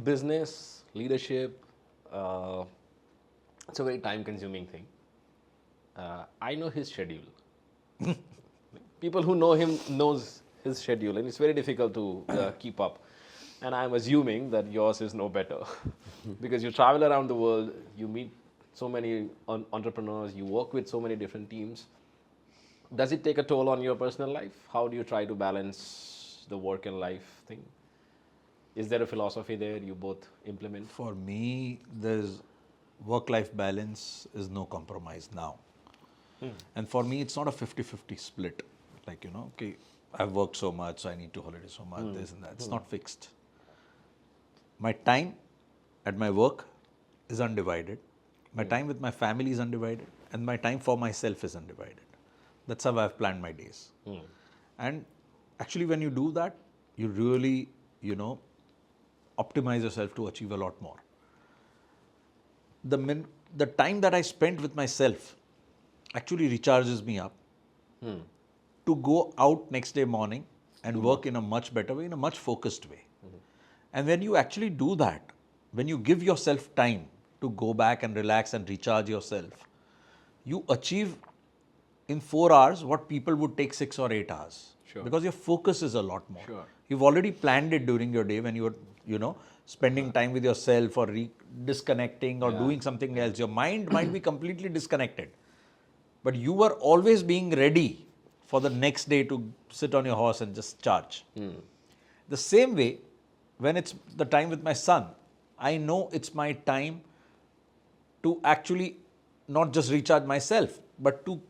Business, leadership, it's a very time-consuming thing. I know his schedule. People who know him knows his schedule, and it's very difficult to keep up. And I'm assuming that yours is no better, because you travel around the world, you meet so many entrepreneurs, you work with so many different teams. Does it take a toll on your personal life? How do you try to balance the work and life thing? Is there a philosophy there you both implement? For me, there's work-life balance is no compromise now. And for me, it's not a 50-50 split. Like, okay, I've worked so much, so I need to holiday so much, this and that. It's not fixed. My time at my work is undivided. My time with my family is undivided. And my time for myself is undivided. That's how I've planned my days. And actually, when you do that, you really, optimize yourself to achieve a lot more. The time that I spent with myself actually recharges me up to go out next day morning and work in a much better way, in a much focused way. And when you actually do that, when you give yourself time to go back and relax and recharge yourself, you achieve in 4 hours what people would take 6 or 8 hours. Sure. Because your focus is a lot more. Sure. You've already planned it during your day when you were, spending time with yourself or disconnecting or doing something else. Your mind might be completely disconnected. But you were always being ready for the next day to sit on your horse and just charge. The same way, when it's the time with my son, I know it's my time to actually not just recharge myself, but to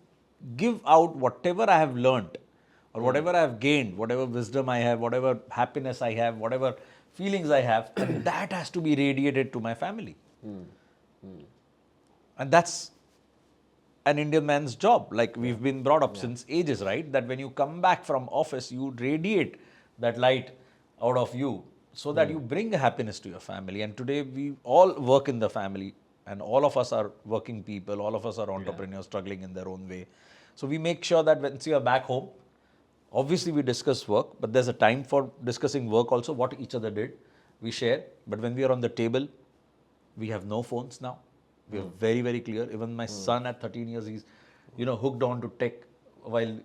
give out whatever I have learned or whatever I have gained, whatever wisdom I have, whatever happiness I have, whatever feelings I have, and that has to be radiated to my family. And that's an Indian man's job. Like we've been brought up since ages, right? That when you come back from office, you radiate that light out of you so that you bring happiness to your family. And today we all work in the family, and all of us are working people, all of us are entrepreneurs struggling in their own way. So we make sure that once you are back home, obviously we discuss work, but there's a time for discussing work also, what each other did. We share. But when we are on the table, we have no phones now. We are very, very clear. Even my son at 13 years, he's, hooked on to tech while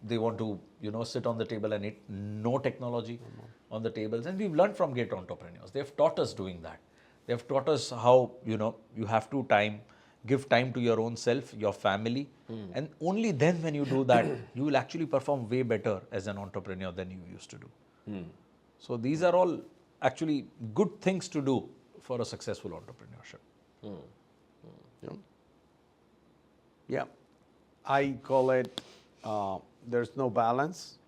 they want to, sit on the table and eat. No technology on the tables. And we've learned from great entrepreneurs. They've taught us doing that. They've taught us how, you have to give time to your own self, your family. And only then when you do that, you will actually perform way better as an entrepreneur than you used to do. So these are all actually good things to do for a successful entrepreneurship. Yeah. I call it, there's no balance.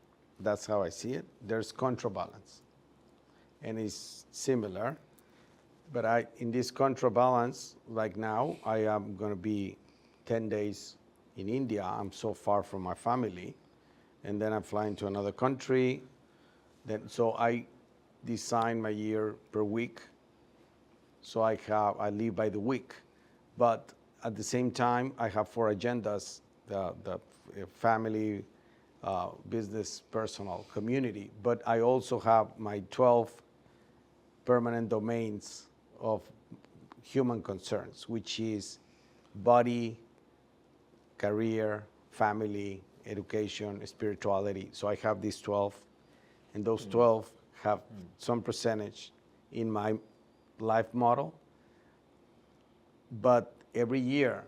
That's how I see it. There's contrabalance. And it's similar. But in this contrabalance, like now, I am going to be 10 days in India. I'm so far from my family. And then I'm flying to another country. So I design my year per week. So I live by the week. But at the same time, I have 4 agendas, the family, business, personal, community. But I also have my 12 permanent domains of human concerns, which is body, career, family, education, spirituality. So I have these 12, and those 12 have some percentage in my life model. But every year,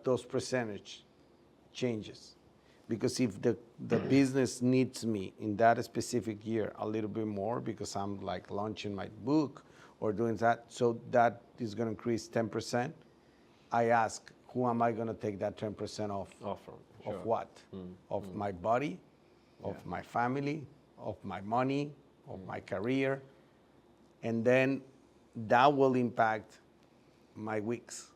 those percentage changes. Because if the business needs me in that specific year a little bit more, because I'm like launching my book or doing that, so that is going to increase 10%. I ask, who am I going to take that 10% off? From? Of what? Of my body, of my family, of my money, of my career. And then that will impact my weeks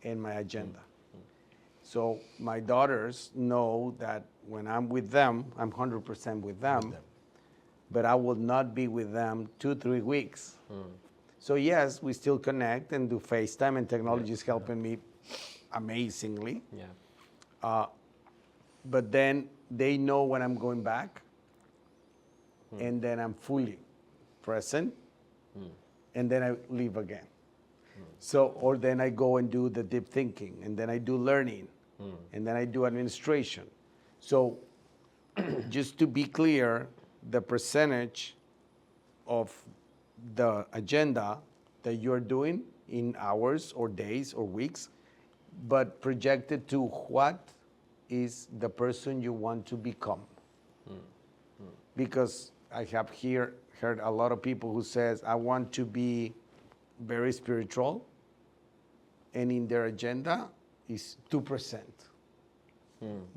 and my agenda. So my daughters know that when I'm with them, I'm 100% with them, but I will not be with them 2-3 weeks. So yes, we still connect and do FaceTime, and technology is helping me amazingly. But then they know when I'm going back, and then I'm fully present, and then I leave again. So, or then I go and do the deep thinking, and then I do learning, and then I do administration. So, just to be clear, the percentage of the agenda that you're doing in hours or days or weeks, but projected to what is the person you want to become. Because I have heard a lot of people who says, I want to be very spiritual, and in their agenda is 2%.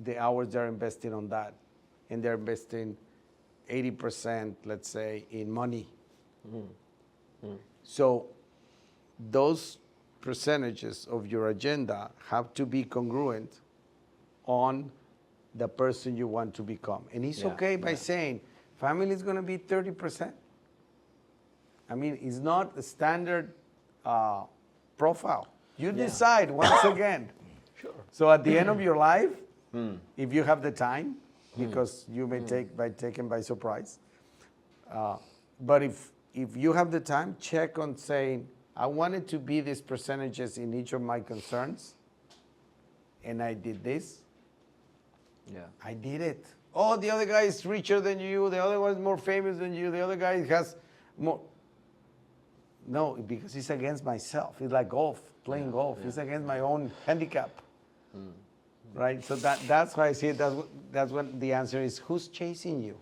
The hours they're investing on that, and they're investing 80%, let's say, in money. So those percentages of your agenda have to be congruent on the person you want to become. And it's okay by saying, family is going to be 30%. I mean, it's not a standard profile. You decide once again. Sure. So at the end of your life, if you have the time, because you may be taken by surprise, but if you have the time, check on saying, I wanted to be these percentages in each of my concerns, and I did this. Yeah. I did it. Oh, the other guy is richer than you. The other one is more famous than you. The other guy has more. No, because it's against myself. It's like golf, playing golf. It's against my own handicap. Right? So that's why I see it. That's when the answer is, who's chasing you?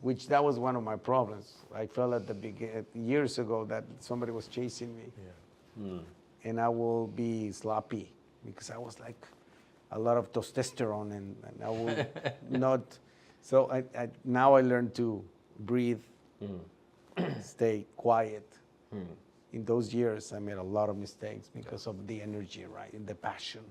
Which that was one of my problems. I felt at the beginning, years ago, that somebody was chasing me. And I will be sloppy because I was like a lot of testosterone, and I will not. So now I learned to breathe, stay quiet. In those years, I made a lot of mistakes because of the energy, right, and the passion.